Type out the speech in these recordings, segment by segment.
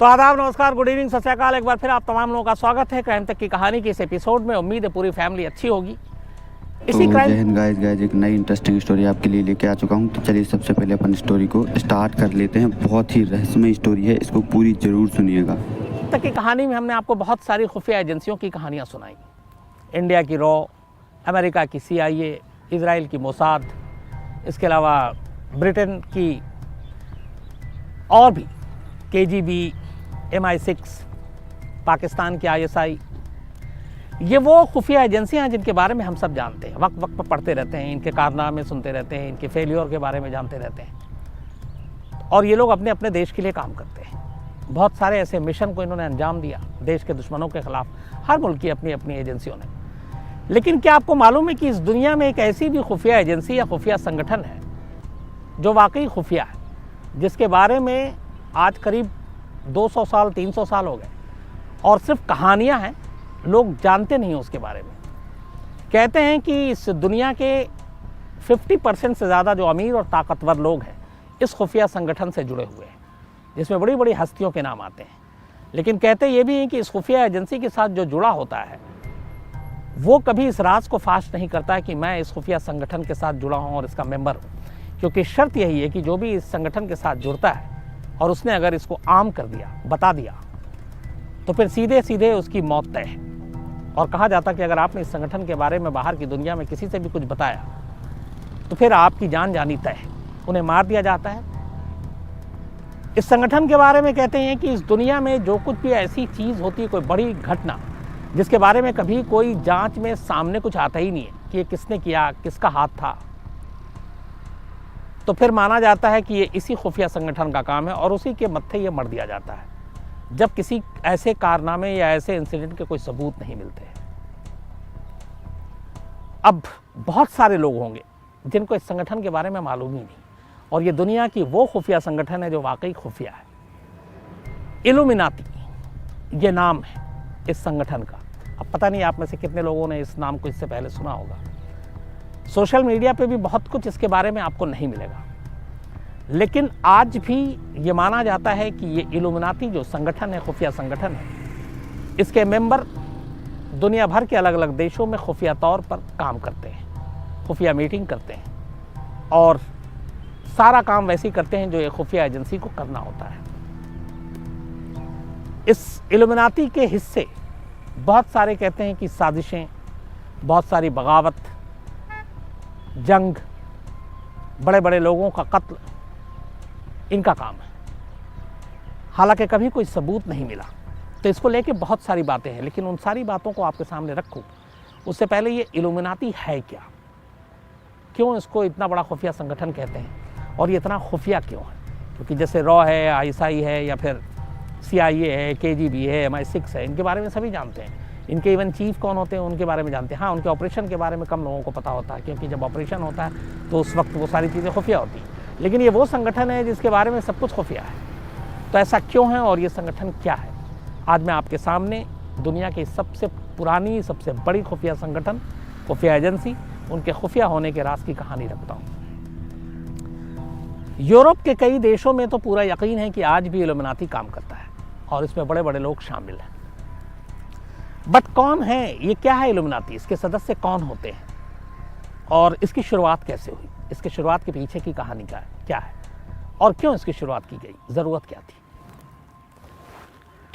तो आदाब, नमस्कार, गुड इवनिंग, सत श्री अकाल। एक बार फिर आप तमाम लोगों का स्वागत है क्राइम तक की कहानी के इस एपिसोड में। उम्मीद है पूरी फैमिली अच्छी होगी। इसी क्राइम गाइस एक नई इंटरेस्टिंग स्टोरी आपके लिए लेके आ चुका हूँ। तो चलिए सबसे पहले अपन स्टोरी को स्टार्ट कर लेते हैं। बहुत ही रहस्यमय स्टोरी है, इसको पूरी जरूर सुनिएगा। तक की कहानी में हमने आपको बहुत सारी खुफिया एजेंसियों की कहानियाँ सुनाई। इंडिया की रॉ, अमेरिका की CIA, इजराइल की मोसाद, इसके अलावा ब्रिटेन की और भी KGB, MI6, पाकिस्तान की ISI। ये वो खुफिया एजेंसियां हैं जिनके बारे में हम सब जानते हैं, वक्त वक्त पर पढ़ते रहते हैं, इनके कारनामे सुनते रहते हैं, इनके फेलियर के बारे में जानते रहते हैं। और ये लोग अपने अपने देश के लिए काम करते हैं। बहुत सारे ऐसे मिशन को इन्होंने अंजाम दिया देश के दुश्मनों के खिलाफ। हर मुल्क की अपनी अपनी एजेंसियों ने। लेकिन क्या आपको मालूम है कि इस दुनिया में एक ऐसी भी खुफिया एजेंसी या खुफिया संगठन है जो वाकई खुफिया है, जिसके बारे में आज करीब 200 साल 300 साल हो गए और सिर्फ कहानियां हैं, लोग जानते नहीं हैं उसके बारे में। कहते हैं कि इस दुनिया के 50% से ज़्यादा जो अमीर और ताकतवर लोग हैं इस खुफिया संगठन से जुड़े हुए हैं, जिसमें बड़ी बड़ी हस्तियों के नाम आते हैं। लेकिन कहते ये भी हैं कि इस खुफिया एजेंसी के साथ जो जुड़ा होता है वो कभी इस राज को फाश नहीं करता है कि मैं इस खुफिया संगठन के साथ जुड़ा हूँ और इसका मेंबर हूँ, क्योंकि शर्त यही है कि जो भी इस संगठन के साथ जुड़ता है और उसने अगर इसको आम कर दिया, बता दिया, तो फिर सीधे सीधे उसकी मौत तय है। और कहा जाता कि अगर आपने इस संगठन के बारे में बाहर की दुनिया में किसी से भी कुछ बताया तो फिर आपकी जान जानी तय है, उन्हें मार दिया जाता है। इस संगठन के बारे में कहते हैं कि इस दुनिया में जो कुछ भी ऐसी चीज़ होती है, कोई बड़ी घटना जिसके बारे में कभी कोई जांच में सामने कुछ आता ही नहीं है कि ये किसने किया, किसका हाथ था, तो फिर माना जाता है कि ये इसी खुफिया संगठन का काम है और उसी के मत्थे ये मर दिया जाता है जब किसी ऐसे कारनामे या ऐसे इंसिडेंट के कोई सबूत नहीं मिलते। अब बहुत सारे लोग होंगे जिनको इस संगठन के बारे में मालूम ही नहीं, और ये दुनिया की वो खुफिया संगठन है जो वाकई खुफिया है। इल्यूमिनाती ये नाम है इस संगठन का। अब पता नहीं आप में से कितने लोगों ने इस नाम को इससे पहले सुना होगा। सोशल मीडिया पे भी बहुत कुछ इसके बारे में आपको नहीं मिलेगा, लेकिन आज भी ये माना जाता है कि ये इल्यूमिनाती जो संगठन है, खुफिया संगठन है, इसके मेंबर दुनिया भर के अलग अलग देशों में खुफिया तौर पर काम करते हैं, खुफिया मीटिंग करते हैं और सारा काम वैसे ही करते हैं जो एक खुफिया एजेंसी को करना होता है। इस इल्यूमिनाती के हिस्से बहुत सारे कहते हैं कि साजिशें, बहुत सारी बगावत, जंग, बड़े बड़े लोगों का कत्ल, इनका काम है। हालांकि कभी कोई सबूत नहीं मिला, तो इसको लेके बहुत सारी बातें हैं, लेकिन उन सारी बातों को आपके सामने रखूं उससे पहले ये इल्यूमिनाती है क्या, क्यों इसको इतना बड़ा खुफिया संगठन कहते हैं और ये इतना खुफिया क्यों है। क्योंकि जैसे रॉ है, ISI है, या फिर CIA है, KGB है, MI6 है, इनके बारे में सभी जानते हैं। इनके इवन चीफ कौन होते हैं उनके बारे में जानते हैं। हाँ, उनके ऑपरेशन के बारे में कम लोगों को पता होता है, क्योंकि जब ऑपरेशन होता है तो उस वक्त वो सारी चीज़ें खुफिया होती हैं। लेकिन ये वो संगठन है जिसके बारे में सब कुछ खुफिया है। तो ऐसा क्यों है और ये संगठन क्या है, आज मैं आपके सामने दुनिया की सबसे पुरानी, सबसे बड़ी खुफिया संगठन, खुफिया एजेंसी, उनके खुफिया होने के राज की कहानी रखता हूँ। यूरोप के कई देशों में तो पूरा यकीन है कि आज भी इल्यूमिनाती काम करता है और इसमें बड़े बड़े लोग शामिल हैं। बट कौन है ये, क्या है इल्यूमिनाती, इसके सदस्य कौन होते हैं और इसकी शुरुआत कैसे हुई, इसके शुरुआत के पीछे की कहानी क्या है और क्यों इसकी शुरुआत की गई, ज़रूरत क्या थी।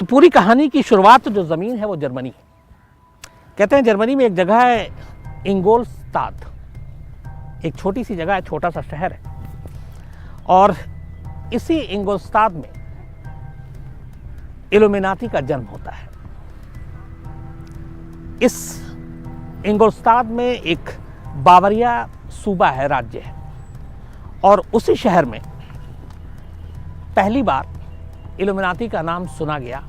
तो पूरी कहानी की शुरुआत जो ज़मीन है वो जर्मनी है। कहते हैं जर्मनी में एक जगह है इंगोलस्ताद, एक छोटी सी जगह है, छोटा सा शहर है, और इसी इंगोलस्ताद में इल्यूमिनाती का जन्म होता है। इस इंगोलस्ताद में एक बावरिया सूबा है, राज्य है, और उसी शहर में पहली बार इल्यूमिनाती का नाम सुना गया।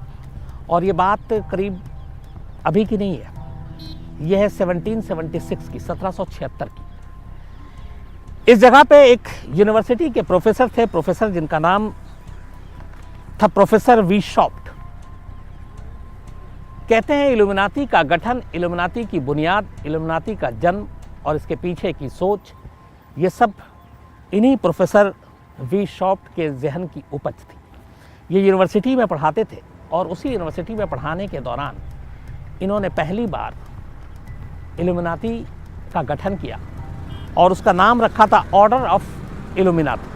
और ये बात करीब अभी की नहीं है, यह है 1776 की, 1776 की। इस जगह पे एक यूनिवर्सिटी के प्रोफेसर थे, प्रोफेसर जिनका नाम था प्रोफेसर वीशॉप्ट। कहते हैं इल्यूमिनाती का गठन, इल्यूमिनाती की बुनियाद, इल्यूमिनाती का जन्म और इसके पीछे की सोच, ये सब इन्हीं प्रोफेसर वीशॉप्ट के जहन की उपज थी। ये यूनिवर्सिटी में पढ़ाते थे और उसी यूनिवर्सिटी में पढ़ाने के दौरान इन्होंने पहली बार इल्यूमिनाती का गठन किया और उसका नाम रखा था ऑर्डर ऑफ इल्यूमिनाती।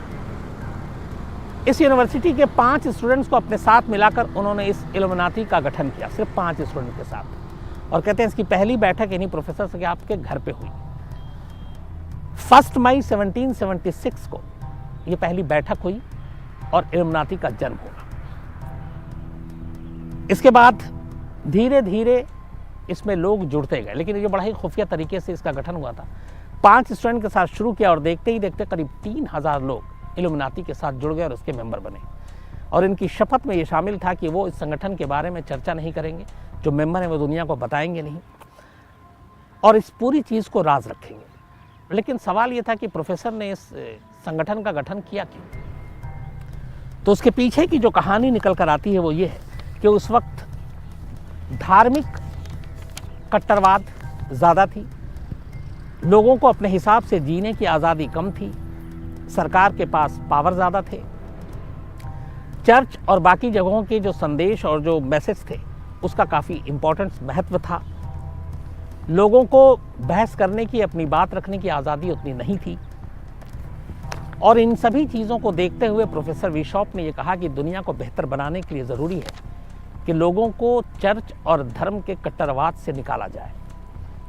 इस यूनिवर्सिटी के 5 स्टूडेंट्स को अपने साथ मिलाकर उन्होंने इस इल्यूमिनाती का गठन किया, सिर्फ 5 स्टूडेंट के साथ। और कहते हैं इसकी पहली बैठक इन्हीं प्रोफेसर के आपके घर पे हुई। 1 मई 1776 को ये पहली बैठक हुई और इल्यूमिनाती का जन्म हुआ। इसके बाद धीरे धीरे इसमें लोग जुड़ते गए, लेकिन ये बड़ा ही खुफिया तरीके से इसका गठन हुआ था। 5 स्टूडेंट के साथ शुरू किया और देखते ही देखते करीब 3000 लोग इल्यूमिनाती के साथ जुड़ गए और उसके मेंबर बने। और इनकी शपथ में ये शामिल था कि वो इस संगठन के बारे में चर्चा नहीं करेंगे, जो मेंबर हैं वो दुनिया को बताएंगे नहीं और इस पूरी चीज़ को राज रखेंगे। लेकिन सवाल ये था कि प्रोफेसर ने इस संगठन का गठन किया क्यों? तो उसके पीछे की जो कहानी निकल कर आती है वो ये है कि उस वक्त धार्मिक कट्टरवाद ज़्यादा थी, लोगों को अपने हिसाब से जीने की आज़ादी कम थी, सरकार के पास पावर ज़्यादा थे, चर्च और बाकी जगहों के जो संदेश और जो मैसेज थे उसका काफ़ी इम्पोर्टेंस महत्व था, लोगों को बहस करने की, अपनी बात रखने की आज़ादी उतनी नहीं थी। और इन सभी चीज़ों को देखते हुए प्रोफेसर बिशॉप ने यह कहा कि दुनिया को बेहतर बनाने के लिए ज़रूरी है कि लोगों को चर्च और धर्म के कट्टरवाद से निकाला जाए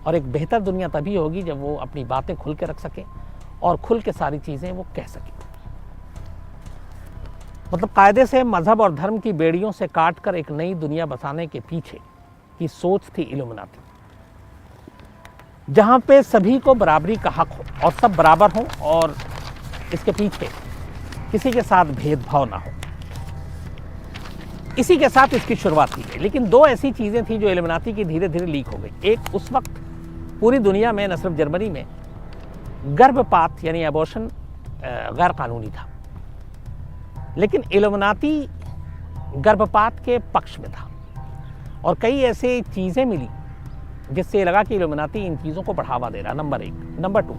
और एक बेहतर दुनिया तभी होगी जब वो अपनी बातें खुल के रख सकें और खुल के सारी चीज़ें वो कह सकें। मतलब कायदे से मजहब और धर्म की बेड़ियों से काटकर एक नई दुनिया बसाने के पीछे की सोच थी इल्यूमिनाती, जहाँ पे सभी को बराबरी का हक हो और सब बराबर हों और इसके पीछे किसी के साथ भेदभाव ना हो। इसी के साथ इसकी शुरुआत की गई। लेकिन 2 ऐसी चीज़ें थी जो इल्यूमिनाती की धीरे धीरे लीक हो गई। एक, उस वक्त पूरी दुनिया में, न सिर्फ जर्मनी में, गर्भपात यानी एबॉर्शन गैर कानूनी था, लेकिन इल्यूमिनाती गर्भपात के पक्ष में था। और कई ऐसे चीज़ें मिली जिससे लगा कि इल्यूमिनाती इन चीज़ों को बढ़ावा दे रहा, नंबर 1। नंबर 2,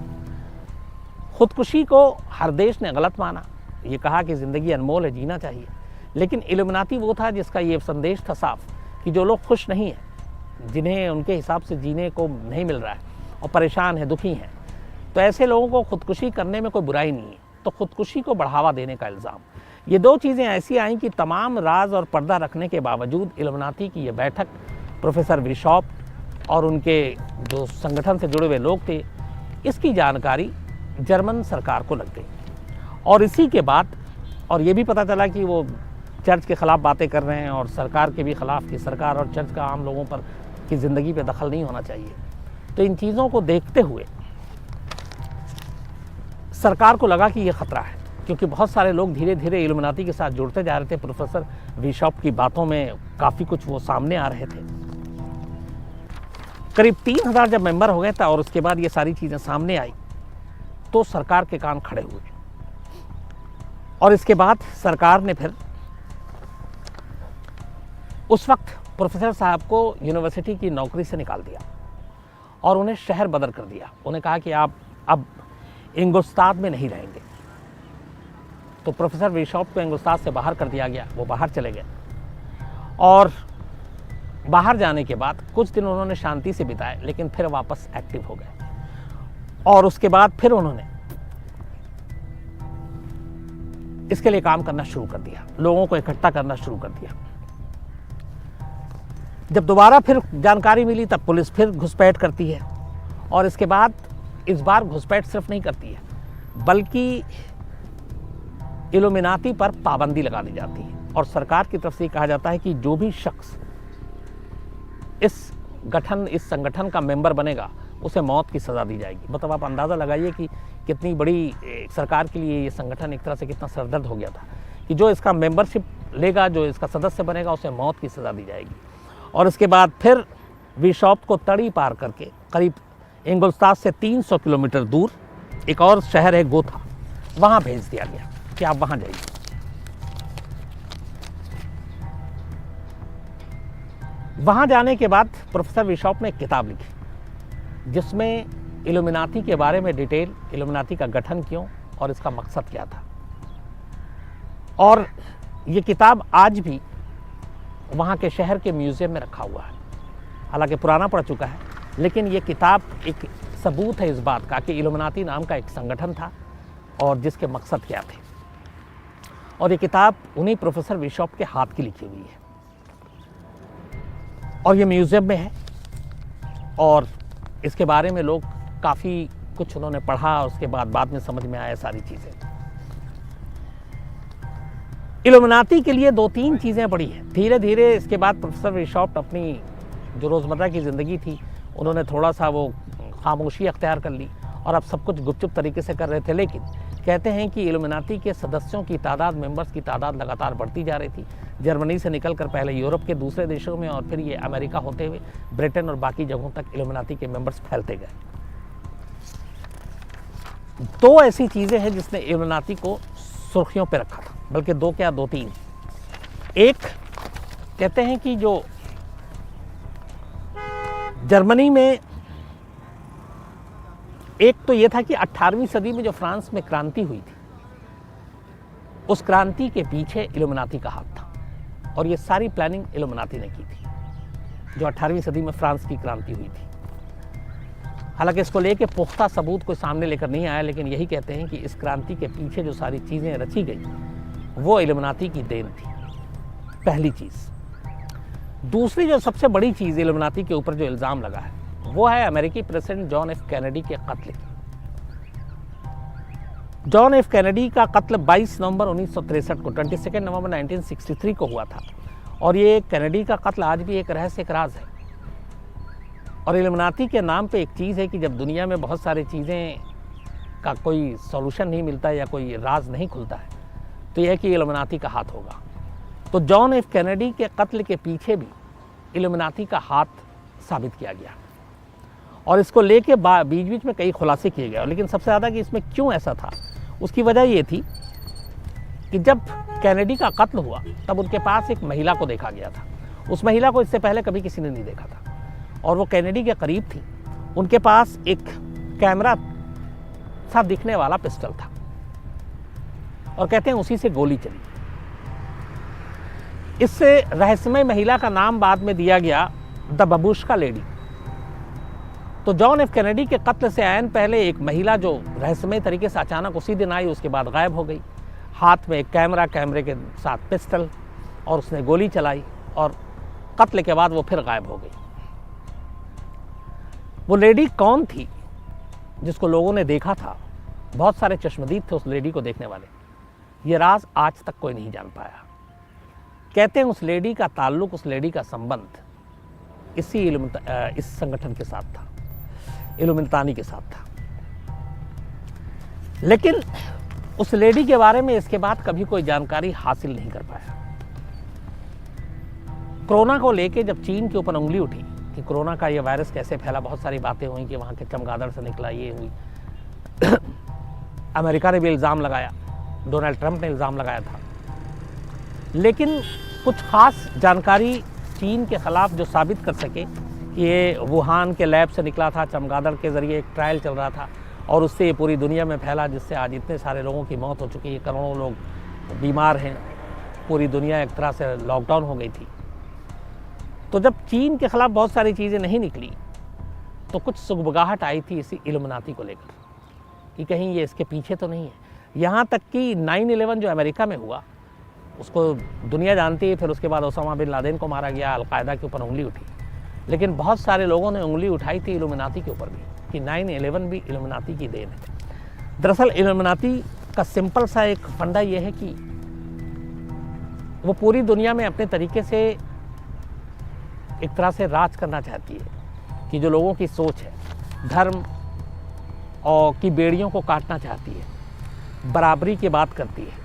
खुदकुशी को हर देश ने गलत माना, ये कहा कि ज़िंदगी अनमोल है, जीना चाहिए। लेकिन इल्यूमिनाती वो था जिसका ये संदेश था साफ कि जो लोग खुश नहीं हैं, जिन्हें उनके हिसाब से जीने को नहीं मिल रहा है और परेशान हैं, दुखी हैं, तो ऐसे लोगों को खुदकुशी करने में कोई बुराई नहीं है। तो खुदकुशी को बढ़ावा देने का इल्ज़ाम, ये 2 चीज़ें ऐसी आईं कि तमाम राज और पर्दा रखने के बावजूद इल्यूमिनाती की ये बैठक प्रोफेसर बिशॉप और उनके जो संगठन से जुड़े हुए लोग थे, इसकी जानकारी जर्मन सरकार को लग गई। और इसी के बाद और ये भी पता चला कि वो चर्च के ख़िलाफ़ बातें कर रहे हैं और सरकार के भी ख़िलाफ़ कि सरकार और चर्च का आम लोगों पर की ज़िंदगी पे दखल नहीं होना चाहिए। तो इन चीज़ों को देखते हुए सरकार को लगा कि ये ख़तरा है, क्योंकि बहुत सारे लोग धीरे धीरे इल्यूमिनाती के साथ जुड़ते जा रहे थे। प्रोफेसर बिशॉप की बातों में काफ़ी कुछ वो सामने आ रहे थे। करीब 3000 जब मेंबर हो गए थे और उसके बाद ये सारी चीज़ें सामने आई तो सरकार के कान खड़े हुए और इसके बाद सरकार ने फिर उस वक्त प्रोफेसर साहब को यूनिवर्सिटी की नौकरी से निकाल दिया और उन्हें शहर बदर कर दिया। उन्हें कहा कि आप अब इंगुस्ताद में नहीं रहेंगे। तो प्रोफेसर बिशॉप को इंगुस्ताद से बाहर कर दिया गया, वो बाहर चले गए और बाहर जाने के बाद कुछ दिन उन्होंने शांति से बिताए, लेकिन फिर वापस एक्टिव हो गए और उसके बाद फिर उन्होंने इसके लिए काम करना शुरू कर दिया, लोगों को इकट्ठा करना शुरू कर दिया। जब दोबारा फिर जानकारी मिली तब पुलिस फिर घुसपैठ करती है और इसके बाद इस बार घुसपैठ सिर्फ नहीं करती है बल्कि इल्यूमिनाती पर पाबंदी लगा दी जाती है और सरकार की तरफ से कहा जाता है कि जो भी शख्स इस संगठन का मेंबर बनेगा उसे मौत की सज़ा दी जाएगी। मतलब आप अंदाज़ा लगाइए कि कितनी बड़ी सरकार के लिए ये संगठन एक तरह से कितना सरदर्द हो गया था कि जो इसका मेंबरशिप लेगा, जो इसका सदस्य बनेगा, उसे मौत की सज़ा दी जाएगी। और इसके बाद फिर बिशॉप को तड़ी पार करके करीब इंगुस्ताद से 300 किलोमीटर दूर एक और शहर है गोथा, वहाँ भेज दिया गया कि आप वहाँ जाइए। वहाँ जाने के बाद प्रोफेसर बिशॉप ने एक किताब लिखी जिसमें इल्यूमिनाती के बारे में डिटेल, इल्यूमिनाती का गठन क्यों और इसका मकसद क्या था। और ये किताब आज भी वहाँ के शहर के म्यूज़ियम में रखा हुआ है। हालांकि पुराना पड़ चुका है, लेकिन ये किताब एक सबूत है इस बात का कि इल्यूमिनाती नाम का एक संगठन था और जिसके मकसद क्या थे। और ये किताब उन्हीं प्रोफेसर बिशप के हाथ की लिखी हुई है और ये म्यूज़ियम में है और इसके बारे में लोग काफ़ी कुछ उन्होंने पढ़ा और उसके बाद में समझ में आया सारी चीज़ें। इल्यूमिनाती के लिए 2-3 चीज़ें पड़ी हैं। धीरे धीरे इसके बाद प्रोफेसर बिशप अपनी जो रोज़मर्रा की ज़िंदगी थी उन्होंने थोड़ा सा वो खामोशी अख्तियार कर ली और अब सब कुछ गुपचुप तरीके से कर रहे थे। लेकिन कहते हैं कि इल्यूमिनाती के सदस्यों की तादाद, मेंबर्स की तादाद लगातार बढ़ती जा रही थी। जर्मनी से निकलकर पहले यूरोप के दूसरे देशों में और फिर ये अमेरिका होते हुए ब्रिटेन और बाकी जगहों तक इल्यूमिनाती के मेंबर्स फैलते गए। 2 ऐसी चीज़ें हैं जिसने इल्यूमिनाती को सुर्खियों पर रखा था, बल्कि 2 क्या 2-3। एक कहते हैं कि जो जर्मनी में एक तो ये था कि 18वीं सदी में जो फ्रांस में क्रांति हुई थी, उस क्रांति के पीछे इल्यूमिनाती का हाथ था और ये सारी प्लानिंग इल्यूमिनाती ने की थी, जो 18वीं सदी में फ्रांस की क्रांति हुई थी। हालांकि इसको लेके पुख्ता सबूत कोई सामने लेकर नहीं आया, लेकिन यही कहते हैं कि इस क्रांति के पीछे जो सारी चीज़ें रची गई वो इल्यूमिनाती की देन थी, पहली चीज़। दूसरी जो सबसे बड़ी चीज़ इल्यूमिनाती के ऊपर जो इल्ज़ाम लगा है वो है अमेरिकी प्रेसिडेंट जॉन एफ कैनेडी के कत्ल की। जॉन एफ कैनेडी का कत्ल 22 नवंबर 1963 को 22 नवंबर 1963 को हुआ था और ये कैनेडी का कत्ल आज भी एक रहस्य, एक राज है। और इल्यूमिनाती के नाम पे एक चीज़ है कि जब दुनिया में बहुत सारी चीज़ें का कोई सॉल्यूशन नहीं मिलता है या कोई राज नहीं खुलता है तो यह है कि इल्यूमिनाती का हाथ होगा। तो जॉन एफ कैनेडी के कत्ल के पीछे भी इल्यूमिनाती का हाथ साबित किया गया और इसको लेके बीच बीच में कई खुलासे किए गए। लेकिन सबसे ज़्यादा कि इसमें क्यों ऐसा था, उसकी वजह ये थी कि जब कैनेडी का कत्ल हुआ तब उनके पास एक महिला को देखा गया था। उस महिला को इससे पहले कभी किसी ने नहीं देखा था और वो कैनेडी के करीब थी। उनके पास एक कैमरा सा दिखने वाला पिस्टल था और कहते हैं उसी से गोली चली। इससे रहस्यमय महिला का नाम बाद में दिया गया द बबूश्का लेडी। तो जॉन एफ कैनेडी के कत्ल से आयन पहले एक महिला जो रहस्यमय तरीके से अचानक उसी दिन आई, उसके बाद गायब हो गई। हाथ में एक कैमरा, कैमरे के साथ पिस्टल और उसने गोली चलाई और कत्ल के बाद वो फिर गायब हो गई। वो लेडी कौन थी जिसको लोगों ने देखा था? बहुत सारे चश्मदीद थे उस लेडी को देखने वाले। ये राज आज तक कोई नहीं जान पाया। कहते हैं उस लेडी का ताल्लुक, उस लेडी का संबंध इस संगठन के साथ था, इल्यूमिनाती के साथ था। लेकिन उस लेडी के बारे में इसके बाद कभी कोई जानकारी हासिल नहीं कर पाया। कोरोना को लेके जब चीन के ऊपर उंगली उठी कि कोरोना का ये वायरस कैसे फैला, बहुत सारी बातें हुई कि वहाँ के चमगादड़ से निकला, ये हुई। अमेरिका ने भी इल्ज़ाम लगाया, डोनाल्ड ट्रंप ने इल्ज़ाम लगाया था। लेकिन कुछ खास जानकारी चीन के ख़िलाफ़ जो साबित कर सके कि ये वुहान के लैब से निकला था, चमगादड़ के ज़रिए एक ट्रायल चल रहा था और उससे ये पूरी दुनिया में फैला, जिससे आज इतने सारे लोगों की मौत हो चुकी है, करोड़ों लोग बीमार हैं, पूरी दुनिया एक तरह से लॉकडाउन हो गई थी। तो जब चीन के ख़िलाफ़ बहुत सारी चीज़ें नहीं निकली तो कुछ सुगबगाहट आई थी इसी इल्यूमिनाती को लेकर कि कहीं ये इसके पीछे तो नहीं है। यहाँ तक कि 9/11 जो अमेरिका में हुआ उसको दुनिया जानती है, फिर उसके बाद ओसामा बिन लादेन को मारा गया, अलकायदा के ऊपर उंगली उठी। लेकिन बहुत सारे लोगों ने उंगली उठाई थी इल्यूमिनाती के ऊपर भी कि 9/11 भी इल्यूमिनाती की देन है। दरअसल इल्यूमिनाती का सिंपल सा एक फंडा ये है कि वो पूरी दुनिया में अपने तरीके से एक तरह से राज करना चाहती है कि जो लोगों की सोच है, धर्म और की बेड़ियों को काटना चाहती है, बराबरी की बात करती है,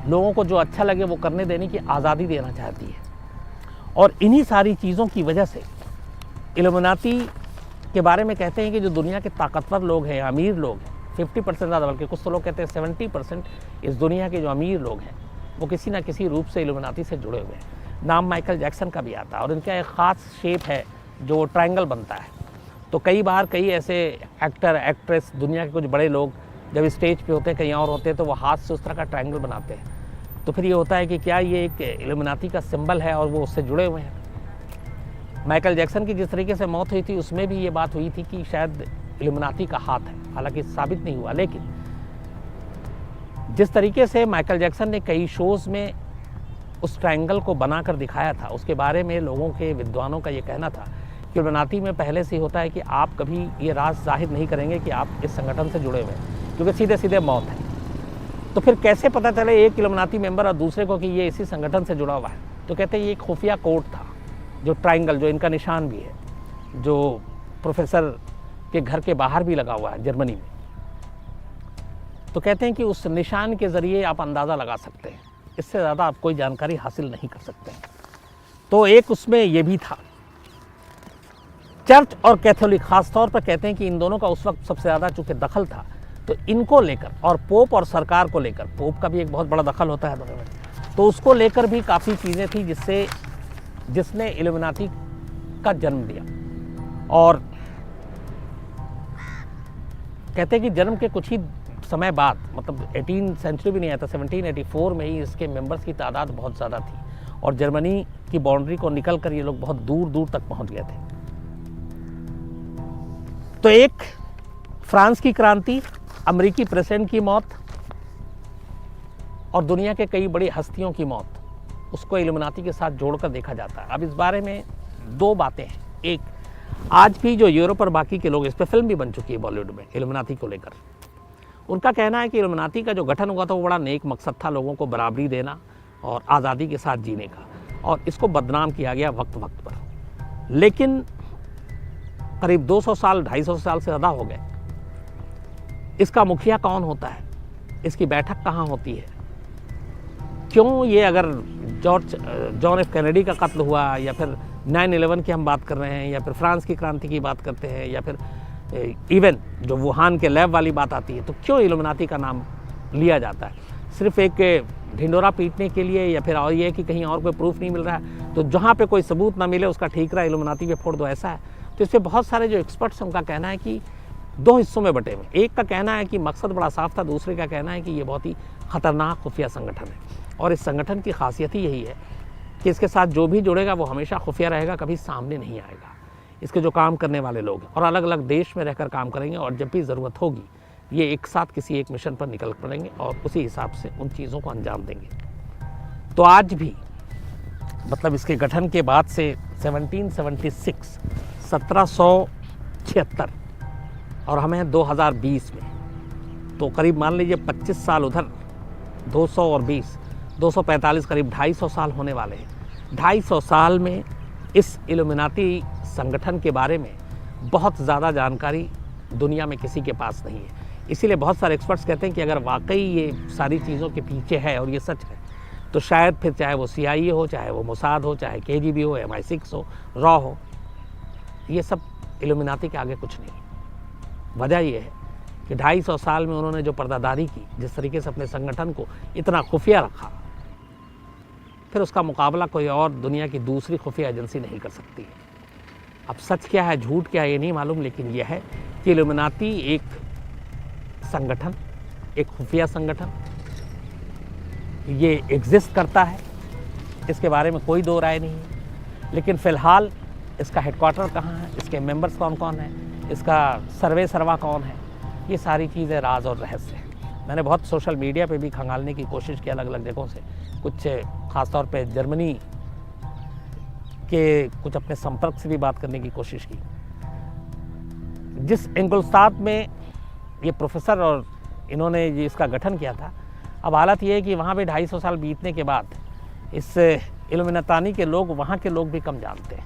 लोगों को जो अच्छा लगे वो करने देने की आज़ादी देना चाहती है। और इन्हीं सारी चीज़ों की वजह से इल्यूमिनाती के बारे में कहते हैं कि जो दुनिया के ताकतवर लोग हैं, अमीर लोग हैं, 50% ज़्यादा, बल्कि कुछ तो लोग कहते हैं 70% इस दुनिया के जो अमीर लोग हैं वो किसी ना किसी रूप से इल्यूमिनाती से जुड़े हुए हैं। नाम माइकल जैक्सन का भी आता है और इनका एक ख़ास शेप है जो ट्रायंगल बनता है। तो कई बार कई ऐसे एक्टर, एक्ट्रेस, दुनिया के कुछ बड़े लोग जब स्टेज पे होते हैं, कहीं और होते हैं, तो वो हाथ से उस तरह का ट्रायंगल बनाते हैं। तो फिर ये होता है कि क्या ये एक इल्यूमिनाती का सिंबल है और वो उससे जुड़े हुए हैं। माइकल जैक्सन की जिस तरीके से मौत हुई थी उसमें भी ये बात हुई थी कि शायद इल्यूमिनाती का हाथ है, हालांकि साबित नहीं हुआ। लेकिन जिस तरीके से माइकल जैक्सन ने कई शोज़ में उस ट्रायंगल को बनाकर दिखाया था, उसके बारे में लोगों के विद्वानों का ये कहना था कि इल्यूमिनाती में पहले से होता है कि आप कभी ये राज जाहिर नहीं करेंगे कि आप इस संगठन से जुड़े हुए हैं, क्योंकि सीधे सीधे मौत है। तो फिर कैसे पता चले एक इल्यूमिनाती मेंबर और दूसरे को कि ये इसी संगठन से जुड़ा हुआ है? तो कहते हैं ये एक खुफिया कोड था, जो ट्रायंगल, जो इनका निशान भी है, जो प्रोफेसर के घर के बाहर भी लगा हुआ है जर्मनी में। तो कहते हैं कि उस निशान के ज़रिए आप अंदाज़ा लगा सकते हैं, इससे ज़्यादा आप कोई जानकारी हासिल नहीं कर सकते हैं। तो एक उसमें ये भी था। चर्च और कैथोलिक खास तौर पर कहते हैं कि इन दोनों का उस वक्त सबसे ज़्यादा चूँकि दखल था, तो इनको लेकर, और पोप और सरकार को लेकर, पोप का भी एक बहुत बड़ा दखल होता है दोनों में, तो उसको लेकर भी काफ़ी चीज़ें थी जिसने इल्यूमिनाती का जन्म दिया। और कहते हैं कि जन्म के कुछ ही समय बाद, मतलब 18 सेंचुरी भी नहीं आया था, 1784 में ही इसके मेंबर्स की तादाद बहुत ज़्यादा थी और जर्मनी की बाउंड्री को निकल कर ये लोग बहुत दूर दूर तक पहुंच गए थे। तो एक फ्रांस की क्रांति, अमेरिकी प्रेसिडेंट की मौत और दुनिया के कई बड़ी हस्तियों की मौत, उसको इल्यूमिनाती के साथ जोड़कर देखा जाता है। अब इस बारे में दो बातें हैं। एक, आज भी जो यूरोप और बाकी के लोग, इस पर फिल्म भी बन चुकी है बॉलीवुड में इल्यूमिनाती को लेकर, उनका कहना है कि इल्यूमिनाती का जो गठन हुआ था वो बड़ा नेक मकसद था, लोगों को बराबरी देना और आज़ादी के साथ जीने का, और इसको बदनाम किया गया वक्त वक्त पर। लेकिन करीब 200 साल, 250 साल से ज़्यादा हो गए। इसका मुखिया कौन होता है, इसकी बैठक कहाँ होती है, क्यों ये, अगर जॉन एफ कैनेडी का कत्ल हुआ, या फिर 9/11 की हम बात कर रहे हैं, या फिर फ्रांस की क्रांति की बात करते हैं, या फिर इवन जो वुहान के लैब वाली बात आती है, तो क्यों इल्यूमिनाती का नाम लिया जाता है? सिर्फ एक ढिंडोरा पीटने के लिए, या फिर और ये कि कहीं और कोई प्रूफ नहीं मिल रहा है, तो जहाँ पे कोई सबूत ना मिले उसका ठीकरा इल्यूमिनाती पे फोड़ दो, ऐसा है? तो इस पर बहुत सारे जो एक्सपर्ट्स हैं उनका कहना है कि दो हिस्सों में बटे हुए। एक का कहना है कि मकसद बड़ा साफ था, दूसरे का कहना है कि ये बहुत ही खतरनाक खुफिया संगठन है, और इस संगठन की खासियत ही यही है कि इसके साथ जो भी जुड़ेगा वो हमेशा खुफिया रहेगा, कभी सामने नहीं आएगा। इसके जो काम करने वाले लोग हैं और अलग अलग देश में रहकर काम करेंगे, और जब भी ज़रूरत होगी ये एक साथ किसी एक मिशन पर निकल पड़ेंगे और उसी हिसाब से उन चीज़ों को अंजाम देंगे। तो आज भी, मतलब इसके गठन के बाद से 1776, 1776, और हमें 2020 में, तो करीब मान लीजिए 25 साल उधर, 200 और 20, 245, करीब 250 साल होने वाले हैं। 250 साल में इस इल्यूमिनाती संगठन के बारे में बहुत ज़्यादा जानकारी दुनिया में किसी के पास नहीं है। इसीलिए बहुत सारे एक्सपर्ट्स कहते हैं कि अगर वाकई ये सारी चीज़ों के पीछे है और ये सच है, तो शायद फिर चाहे वो CIA हो, चाहे वो मोसाद हो, चाहे KGB हो, MI6 हो, रॉ हो, ये सब इल्यूमिनाती के आगे कुछ नहीं। वजह ये है कि 250 साल में उन्होंने जो पर्दादारी की, जिस तरीके से अपने संगठन को इतना खुफिया रखा, फिर उसका मुकाबला कोई और दुनिया की दूसरी खुफिया एजेंसी नहीं कर सकती है। अब सच क्या है, झूठ क्या है, ये नहीं मालूम, लेकिन यह है कि इल्यूमिनाती एक संगठन, एक खुफिया संगठन, ये एग्जिस्ट करता है, इसके बारे में कोई दो राय नहीं है। लेकिन फ़िलहाल इसका हेडक्वार्टर कहाँ है, इसके मेंबर्स कौन कौन है, इसका सर्वा कौन है, ये सारी चीज़ें राज और रहस्य हैं। मैंने बहुत सोशल मीडिया पे भी खंगालने की कोशिश की, अलग अलग जगहों से, कुछ ख़ासतौर पे जर्मनी के कुछ अपने संपर्क से भी बात करने की कोशिश की। जिस इंगुलस्तात में ये प्रोफेसर और इन्होंने ये इसका गठन किया था, अब हालत ये है कि वहाँ भी 250 साल बीतने के बाद इस इल्यूमिनाती के लोग, वहाँ के लोग भी कम जानते हैं।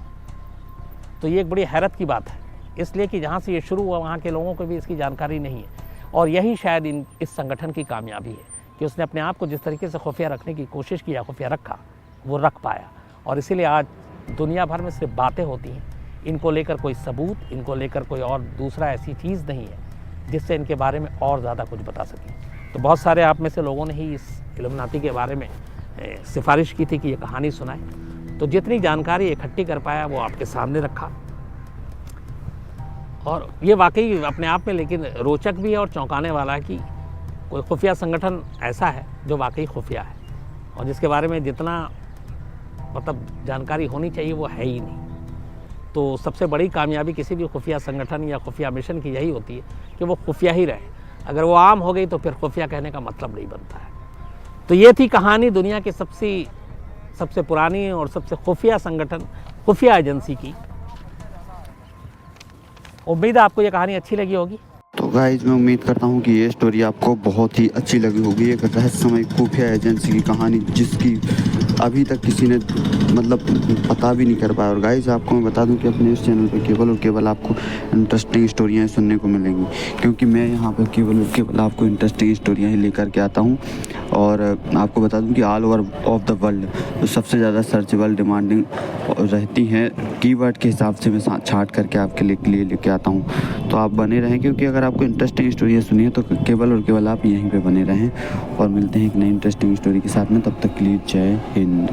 तो ये एक बड़ी हैरत की बात है, इसलिए कि जहाँ से ये शुरू हुआ वहाँ के लोगों को भी इसकी जानकारी नहीं है। और यही शायद इस संगठन की कामयाबी है कि उसने अपने आप को जिस तरीके से खुफिया रखने की कोशिश किया, खुफिया रखा, वो रख पाया। और इसीलिए आज दुनिया भर में सिर्फ बातें होती हैं, इनको लेकर कोई सबूत, इनको लेकर कोई और दूसरा ऐसी चीज़ नहीं है जिससे इनके बारे में और ज़्यादा कुछ बता सकें। तो बहुत सारे आप में से लोगों ने ही इस इल्यूमिनाती के बारे में सिफारिश की थी कि ये कहानी सुनाए, तो जितनी जानकारी इकट्ठी कर पाया वो आपके सामने रखा। और ये वाकई अपने आप में लेकिन रोचक भी है और चौंकाने वाला है कि कोई खुफिया संगठन ऐसा है जो वाकई खुफिया है। और जिसके बारे में जितना मतलब जानकारी होनी चाहिए वो है ही नहीं। तो सबसे बड़ी कामयाबी किसी भी खुफिया संगठन या खुफिया मिशन की यही होती है कि वो खुफिया ही रहे। अगर वो आम हो गई तो फिर खुफिया कहने का मतलब नहीं बनता है। तो ये थी कहानी दुनिया की सबसे पुरानी और सबसे खुफिया संगठन, खुफिया एजेंसी की। उम्मीद है आपको ये कहानी अच्छी लगी होगी। तो गाइज मैं उम्मीद करता हूँ कि ये स्टोरी आपको बहुत ही अच्छी लगी होगी। एक रहस्यमय खुफिया एजेंसी की कहानी जिसकी अभी तक किसी ने मतलब पता भी नहीं कर पाया। और गाइज आपको मैं बता दूं कि अपने इस चैनल पर केवल और केवल आपको इंटरेस्टिंग स्टोरियाँ सुनने को मिलेंगी, क्योंकि मैं यहाँ पर केवल और केवल आपको इंटरेस्टिंग स्टोरियाँ ही लेकर के आता हूँ। और आपको बता दूं कि all over of the world तो सबसे ज़्यादा सर्चेबल डिमांडिंग रहती हैं कीवर्ड के हिसाब से मैं छांट करके आपके लिए लेके आता हूँ। तो आप बने रहें, क्योंकि अगर आपको इंटरेस्टिंग स्टोरियाँ सुनिए तो केवल और केवल आप यहीं पे बने रहें। और मिलते हैं एक नई इंटरेस्टिंग स्टोरी के साथ में, तब तक के लिए जय हिंद।